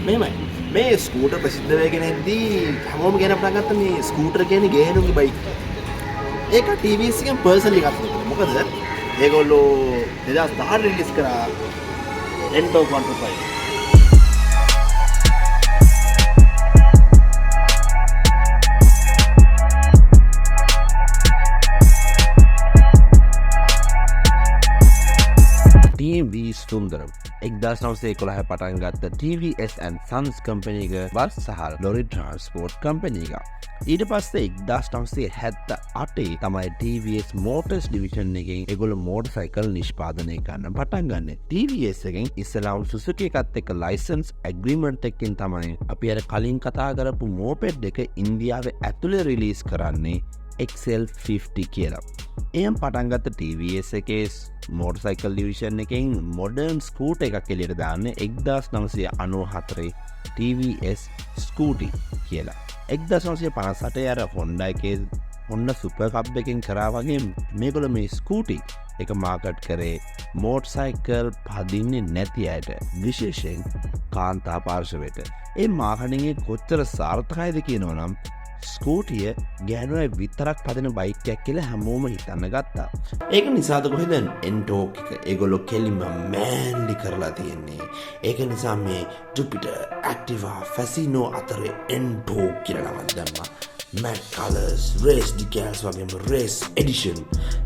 මෙහෙමයි. මේ ස්කූටර් ප්‍රසිද්ධ වෙගෙන ඉද්දී හැමෝම ගෙන පටන් ගත්ත මේ ස්කූටර් කියන්නේ ගෑනුන්ගේ බයික්. ඒක TVS එකෙන් පර්සනලි ගත්තා. මොකද ඒගොල්ලෝ 2010 රිලීස් කරා Ntorq 125. TV සුන්දරම් 1911 පටන් ගත්ත TVS and Sons කම්පැනි එක බස් සහ ලොරි ට්‍රාන්ස්පෝර්ට් කම්පැනි එක. ඊට පස්සේ 1978 තමයි TVS Motors ඩිවිෂන් එකෙන් ඒගොල්ලෝ මෝටර් සයිකල් නිෂ්පාදනය කරන්න පටන් ගන්න. TVS එකෙන් ඉස්සෙල්ලාම Suzuki එකත් එක්ක ලයිසන්ස් ඇග්‍රීමන්ට් එකකින් තමයි අපි අර කලින් කතා කරපු මෝපෙඩ් එක ඉන්දියාවේ ඇතුලේ රිලීස් කරන්නේ XL50 කියලා. එයම් පටන්ගත්ත TVS එකේ මෝටර්සයිකල් ඩිවිෂන් එකෙන් මොඩර්න් ස්කූටර් එකක් එළියට දාන්නේ 1994 TVS ස්කූටි කියලා. 1958 අර Honda එකේ Honda සුපර් කප් එකෙන් කරා වගේ මේගොල්ලෝ මේ ස්කූටි එක මාකට් කරේ මෝටර්සයිකල් පදින්නේ නැති අයට, විශේෂයෙන් කාන්තා පාර්ශවයට. ඒ මාකටිං එක කොච්චර සාර්ථකයිද කියනවනම් ස්කූටිය ගෑනුවයි විතරක් පදන බයික්යක් කියලා හැමෝම හිතන්න ගත්තා. ඒක නිසාද කොහෙද Ntorq එක ඒගොල්ලෝ කෙලින්ම මෑන්ලි කරලා තියෙන්නේ. ඒක නිසා මේ Jupiter, Activa, Fasino අතරේ Ntorq කියලා නමක් දැම්මා. Matte Colors, Race Decals වගේම Race Edition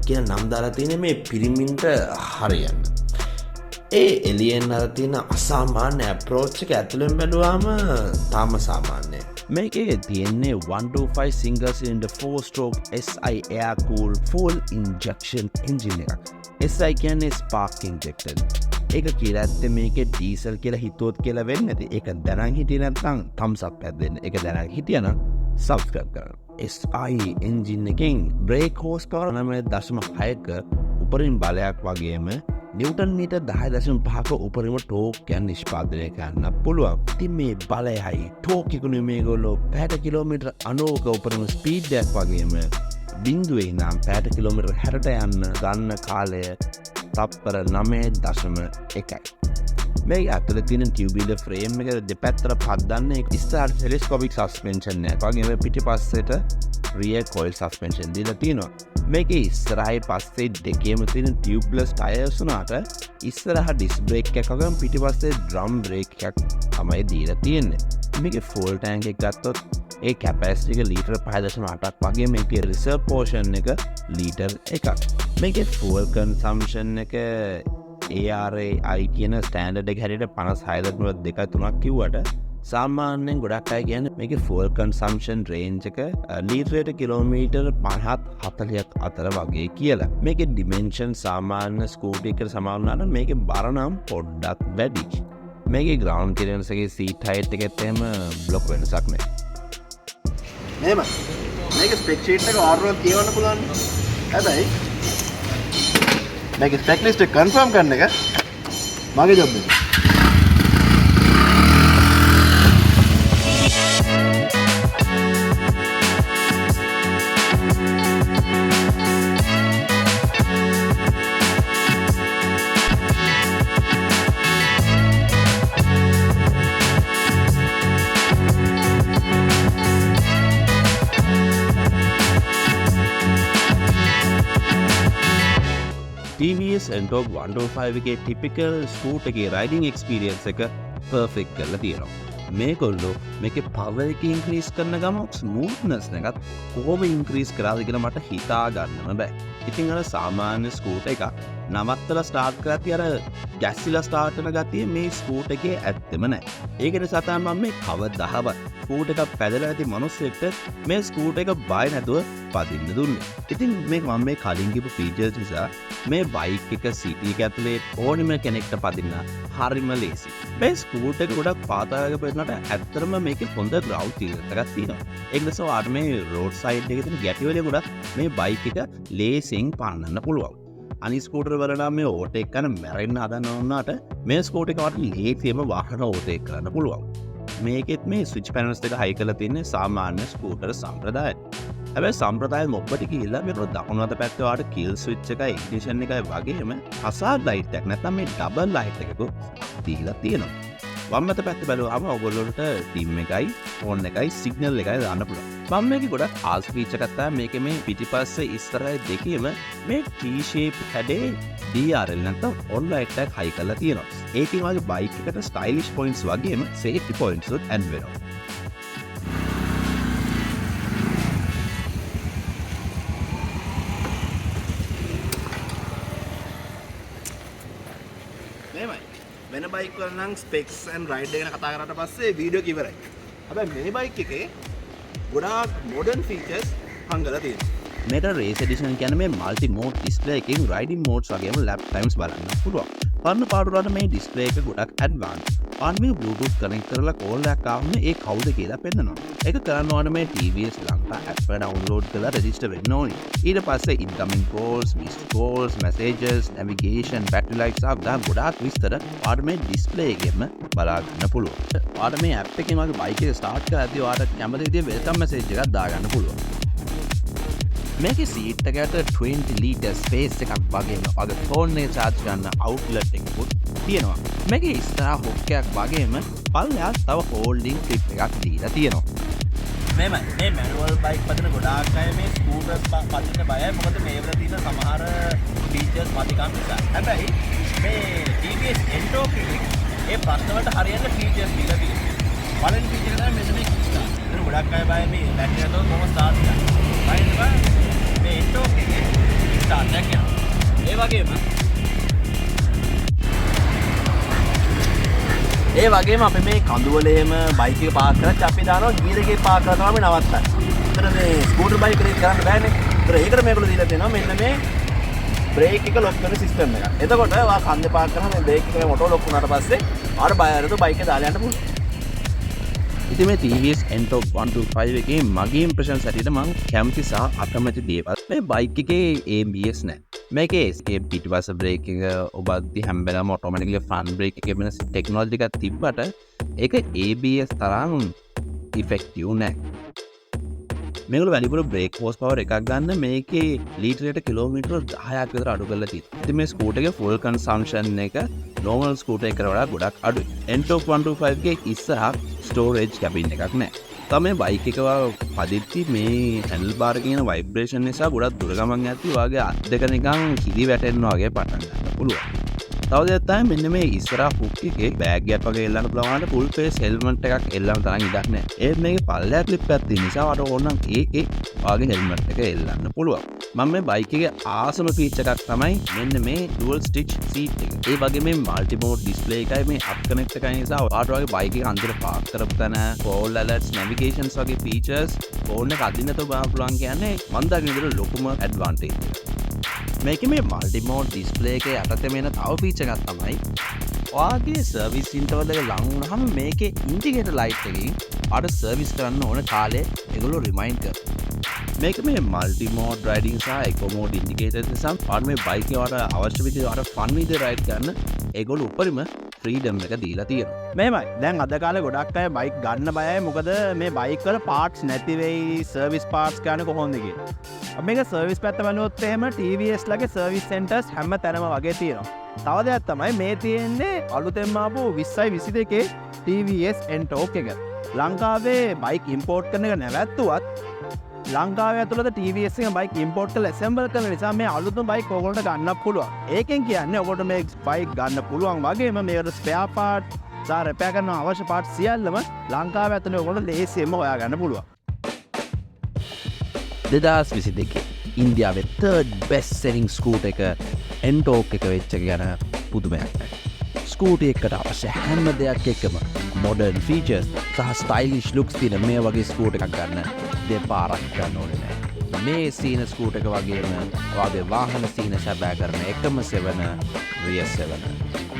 කියලා නම් දාලා තියෙන්නේ මේ පිරිමින්ට හරියන්න. ඒ එලියෙන් අර තියෙන අසාමාන්‍ය අප්‍රෝච් එක ඇතුළෙන් බැලුවාම තාම සාමාන්‍යයි. මේකේ තියෙන්නේ 125 single cylinder 4-stroke SI air cooled full injection engine එකක්. SI කියන්නේ spark injected. ඒක කියලා ඇත්තේ මේකේ ඩීසල් කියලා හිතුවොත් කියලා වෙන්නේ නැති. ඒක දැනන් හිටියේ නැත්නම් thumbs up එකක් දෙන්න. ඒක දැනන් හිටියනම් subscribe කරන්න. SI engine එකෙන් brake horsepower 9.6ක උපරිම බලයක් වගේම නිව්ටන් මීටර් 10.5ක උපරිම ටෝක් යන නිෂ්පාදනය කරන්න පුළුවන්. ඉතින් මේ බලයයි ටෝක් එකනේ මේගොල්ලෝ පැයට කිලෝමීටර් 90ක උපරිම ස්පීඩ් එකක් වගේම බිඳුවේ ඉඳන් පැයට කිලෝමීටර් 60ට යන්න ගන්න කාලය තප්පර 9.1යි. මේ ඇතුළේ තියෙන ටියුබියුලර් ෆ්‍රේම් එක දෙපැත්තට පද්දන්නේ ඉස්සරහට ටෙලිස්කෝපික් සස්පෙන්ෂන් එකක් වගේම පිටිපස්සට රියර් කොයිල් සස්පෙන්ෂන් දීලා තියෙනවා. මේකේ ඉස්සරහයි පස්සේ දෙකේම තියෙන ටියුබ්ලස් ටයර්ස් උනාට ඉස්සරහ ඩිස්ක් බ්‍රේක් එකක් වගේම පිටිපස්සේ ඩ්‍රම් බ්‍රේක් එකක් තමයි දීලා තියෙන්නේ. මේකේ ෆුල් ටැන්ක් එක ගත්තොත් ඒ කැපැසිටි එක ලීටර් 5.8ක් වගේ මේකේ රිසර්ව් පෝෂන් එක ලීටර් 1ක්. මේකේ ෆුල් කන්සම්ප්ෂන් එක ARAI කියන ස්ටෑන්ඩඩ් එක හැටියට 56.2-3ක් කිව්වට සාමාන්‍යයෙන් ගොඩක් අය කියන්නේ මේකේ ෆුල් කන්සම්ප්ෂන් රේන්ජ් එක ලීටරයට කිලෝමීටර් 50-40ක් අතර වගේ කියලා. මේකේ ඩිමෙන්ෂන් සාමාන්‍ය ස්කූටර් එකට සමාන වුණාට මේකේ බර නම් පොඩ්ඩක් වැඩි. මේකේ ග්‍රවුන්ඩ් ක්ලියරන්ස් එකේ සීට් හයිට් එකෙත් එහෙම බ්ලොක් වෙනසක් නැහැ. එහෙම. මේකේ ස්පෙක් ෂීට් එක ආර්ඩර් කියවන්න පුළුවන්. හැබැයි මේකේ ස්පෙක් ලිස්ට් එක කන්ෆර්ම් කරන එක මගේ ජොබ් එක. TVS Ntorq 125 එකේ ටිපිකල් ස්කූටර් එකේ රයිඩින් එක්ස්පීරියන්ස් එක පර්ෆෙක්ට් කරලා තියෙනවා. මේගොල්ලෝ මේකේ පවර් එක ඉන්ක්‍රීස් කරන ගමන් ස්මූත්නස් එකත් කොහොම ඉන්ක්‍රීස් කරාද කියලා මට හිතා ගන්නම බෑ. ඉතින් අර සාමාන්‍ය ස්කූටර් එක නවත්තලා ස්ටාර්ට් කරද්දී අර ගැස්සිලා ස්ටාර්ට් වෙන ගතිය මේ ස්කූටර් එකේ ඇත්තෙම නැහැ. ඒක නිසා තමයි මම මේ කවදාවත් ස්කූටර් එකක් පැදලා ඇති මිනිස්සෙක්ට මේ ස්කූටර් එක බය නැතුව පදින්න දුන්නේ. ඉතින් මේක මම මේ කලින් කිව්ව ෆීචර්ස් නිසා මේ බයික් එක සිටි එක ඇතුලේ ඕනෙම කෙනෙක්ට පදින්න හරිම ලේසි. මේ ස්කූටර් එක ගොඩක් පාතාවක පෙන්නට ඇත්තටම මේකේ හොඳ ග්‍රවුන්ඩ් ක්ලියරන්ස් එකක් තියෙනවා. ඒක නිසා ඔයාලට මේ රෝඩ් සයිඩ් එකේ තියෙන ගැටි වල ගොඩක් මේ බයික් එක ලේසියෙන් පන්නන්න පුළුවන්. අනිත් ස්කූටර් වල නම් මේ ඕවර්ටේක් කරන මැරෙන්න හදන වුණාට මේ ස්කූටර් එක වට ලේසියෙන්ම වාහන ඕවර්ටේක් කරන්න පුළුවන්. මේකෙත් මේ ස්විච් පැනල්ස් දෙක හයි කරලා තියෙන්නේ සාමාන්‍ය ස්කූටර් සම්ප්‍රදායයි. හැබැයි සම්ප්‍රදාය මොබ්බට ගිහිල්ලා මේ දකුණු අත පැත්තේ වාට කිල් ස්විච් එකයි ඉග්නිෂන් එකයි වගේම හසාඩ් ලයිට් එකක් නැත්නම් මේ ඩබල් ලයිට් එකක දීලා තියෙනවා. වම් අත පැත්ත බැලුවාම ඔයගොල්ලන්ට ඩිම් එකයි ෆෝන් එකයි සිග්නල් එකයි දාන්න පුළුවන්. මම මේකේ ගොඩක් ආස් ෆීචර් එකක් තමයි මේකේ මේ පිටිපස්සේ ඉස්සරහයි දෙකේම මේ T-shape හැඩේ DRL නැත්නම් on light එක හයි කරලා තියෙනවා. ඒකේ වගේ බයික් එකට ස්ටයිලිෂ් පොයින්ට්ස් වගේම සේෆ්ටි පොයින්ට්ස් උත් ඇඩ් වෙනවා. වෙන බයික් වල නම් ස්පෙක්ස් ඇන්ඩ් රයිඩ් එක ගැන කතා කරාට පස්සේ වීඩියෝ එක ඉවරයි. හැබැයි මේ බයික් එකේ ගොඩාක් මොඩර්න් ෆීචර්ස් හංගලා තියෙනවා. මේක රේස් එඩිෂන් කියන්නේ මේ මල්ටි මෝඩ් ඩිස්ප්ලේ එකකින් රයිඩින් මෝඩ්ස් වගේම ලැප් ටයිම්ස් බලන්න පුළුවන්. පරණ පාඩුවලට මේ ඩිස්ප්ලේ එක ගොඩක් ඇඩ්වාන්ස්. අන්න මේ බ්ලූටූත් කනෙක්ට් කරලා කෝල් එකක් ආවම ඒ කවුද කියලා පෙන්නනවා. ඒක කරන්න ඕන මේ TVS ලංකා ඇප් එක ඩවුන්ලෝඩ් කරලා රෙජිස්ටර් වෙන්න ඕනි. ඊට පස්සේ incoming calls, missed calls, messages, navigation, battery life සහ ගොඩාක් විස්තර ඔයාලට මේ ඩිස්ප්ලේ එකෙන්ම බලා ගන්න පුළුවන්. ඔයාලට මේ ඇප් එකෙන් වගේ බයික් එක ස්ටාර්ට් කරද්දී ඔයාලට කැමති විදිහේ වෙල්කම් මැසේජ් එකක් දාගන්න පුළුවන්. මේකේ සීට් එකට 20 ලීටර් ස්පේස් එකක් වගේම වගේ ෆෝන් එක charge ගන්න අවුට්ලට් එකකුත් තියෙනවා. මේකේ ඉස්සරහ හොක් එකක් වගේම පල්ලෙහාත් තව හෝල්ඩින් ක්ලිප් එකක් දීලා තියෙනවා. මේ මැනුවල් බයික් පදින ගොඩාක් අය මේ ස්කූටර්ස් පදින්න බයයි. මොකද මේවල තියෙන සමහර ෆීචර්ස් මතිකම් නිසා. හැබැයි මේ TVS Entoq එකේ ඒ ප්‍රශ්න වලට හරියන්න ෆීචර්ස් දීලා තියෙනවා. පළවෙනි ෆීචර් එක තමයි මෙන්න මේ කික් ස්ටාර්ට්. ඒක ගොඩාක් අය බයයි මේ බැටරි එකතෝ කොහොම ස්ටාර්ට් කරන්නේ. මේ Entoq එකේ කික් ස්ටාර්ට් එකක් යනවා. ඒ වගේම අපි මේ කඳුවලේම බයික් එක පාක් කරලා අපි දානවා ගියර් එකේ පාක් කරලා තමයි නවත්තන්නේ. ඒතර මේ ස්කූටර් බයික් එකේ කරන්න බෑනේ. ඒතර ඒකට මේගොල්ලෝ දීලා තියෙනවා මෙන්න මේ බ්‍රේක් එක ලොක් කරන සිස්ටම් එකක්. එතකොට ඔයා කන්දේ පාක් කරාම මේ බ්‍රේක් එකේ මොටෝ ලොක් වුණාට පස්සේ ආර බය අරද බයික් එක දාලා යන්න පුළුවන්. ඉතින් මේ TVS Entoq 125 එකේ මගේ ඉම්ප්‍රෙෂන්ස් හැටියට මම කැමති සහ අකමැති දේවල් මේ බයික් එකේ ABS නැහැ. මේකේ escape පිටිපස්ස බ්‍රේක් එක ඔබද්දි හැම වෙලාවම ඔටෝමැටිකලි ෆ්‍රන්ට් බ්‍රේක් එකේ වෙන ටෙක්නොලොජි එකක් තිබ්බට ඒක ABS තරම් ඉෆෙක්ටිව් නැහැ. මේගොල්ලෝ වැඩිපුර බ්‍රේක් හෝස් පවර් එකක් ගන්න මේකේ ලීටරයට කිලෝමීටර 10ක් විතර අඩු කරලා තියෙනවා. ඉතින් මේ ස්කූටර් එකේ ෆුල් කන්සම්ප්ෂන් එක normal ස්කූටර් එකකට වඩා ගොඩක් අඩුයි. Entoq 125 එකේ ඉස්සරහ ස්ටෝරේජ් කැබින් එකක් නැහැ. තමයි බයික් එක පදිද්දි මේ හැන්ඩල් බාර් එකේ තියෙන ভাইබ්‍රේෂන් නිසා ගොඩක් දුර ගමන් යද්දි වාගේ අත් දෙක නිකන් කිරි වැටෙනවා වගේ පටන් ගන්න පුළුවන්. තව දෙයක් තමයි මෙන්න මේ ඉස්සරහ හුක් එකේ බෑග් එකක් වගේ එල්ලන්න පුළුවන් ෆුල් ෆේස් හෙල්මට් එකක් එල්ලන්න තරම් ඉඩක් නැහැ. ඒත් මේකේ පල්ලෙහා ක්ලිප් එකක් තියෙන නිසා වට ඕනනම් ඒකේ වාගේ හෙල්මට් එක එල්ලන්න පුළුවන්. මම මේ බයික් එකේ ආසම ෆීචර් එකක් තමයි මෙන්න මේ ඩුවල් ස්ටිච් සීට් එක. ඒ වගේ මේ මල්ටි මෝඩ් ඩිස්ප්ලේ එකයි මේ අප් කනෙක්ට් එකයි නිසා ඔයාලට වගේ බයික් එක අන්තිමට පාක් කරපු තැන කෝල් ඇලර්ට්ස් නැවිගේෂන්ස් වගේ ෆීචර්ස් ෆෝන් එක අදින්නතෝ බලන්න පුළුවන් කියන්නේ මම දකින විදිහට ලොකුම ඇඩ්වාන්ටේජ් එක. මේක මේ මල්ටි මෝඩ් ඩිස්ප්ලේ එකේ යටතේ මෙන්න තව ෆීචර් එකක් තමයි ඔයාගේ සර්විස් ඉන්ටර්වල් එක ලඟ වුණාම මේකේ ඉන්ඩිකේටර් ලයිට් එකකින් අර සර්විස් කරන්න ඕන කාලේ ඒගොල්ලෝ රිමයින්ඩ් කරනවා. මේක මේ මල්ටි මෝඩ් රයිඩින් සහ එකෝ මෝඩ් ඉන්ඩිකේටර්ස් නිසා ඔයාලා මේ බයික් එක ඔයාලට අවශ්‍ය විදිහට ඔයාලට ෆන් විදිහට රයිඩ් කරන්න ඒගොල්ලෝ උපරිම ෆ්‍රීඩම් එක දීලා තියෙනවා. මේමයි දැන් අද කාලේ ගොඩක් අය බයික් ගන්න බයයි මොකද මේ බයික් වල පාර්ට්ස් නැති වෙයි සර්විස් පාර්ට්ස් ගන්න කොහොමද කියලා. අපි මේක සර්විස් පැත්ත බලුවොත් එහෙම TVS ලගේ සර්විස් සෙන්ටර්ස් හැම තැනම වගේ තියෙනවා. තව දෙයක් තමයි මේ තියෙන්නේ අලුතෙන්ම ආපු 2022 TVS Entoq එක. ලංකාවේ බයික් ඉම්පෝර්ට් කරන එක නැවැත්තුවත් ලංකාවේ ඇතුළත TVS එක බයික් ඉම්පෝර්ට් කරලා ඇසෙම්බල් කරන නිසා මේ අලුතම බයික් ඕගොල්ලන්ට ගන්න පුළුවන්. ඒකෙන් කියන්නේ ඔයගොල්ලෝ මේ බයික් ගන්න පුළුවන් වගේම මේකට ස්පෙයා පාර්ට් සහ රිපෙයාර් කරන අවශ්‍ය පාර්ට් සියල්ලම ලංකාවේ ඇතුළේ ඔයගොල්ලෝ ලේසියෙන්ම හොයාගන්න පුළුවන්. 2022 ඉන්දියාවේ third best selling ස්කූටර් එක Entoq එක වෙච්ච එක ගැන පුදුමයක් නැහැ. ස්කූටර් එකට අවශ්‍ය හැම දෙයක් එක්කම modern features සහ stylish looks තියෙන මේ වගේ ස්කූටර් එකක් ගන්න දෙපාරක් ගන්න ඕනේ නැහැ. මේ සීන ස්කූටර් එක වගේම ඔයාගේ වාහන සීන සැබෑ කරන එකම සෙවන Rear 7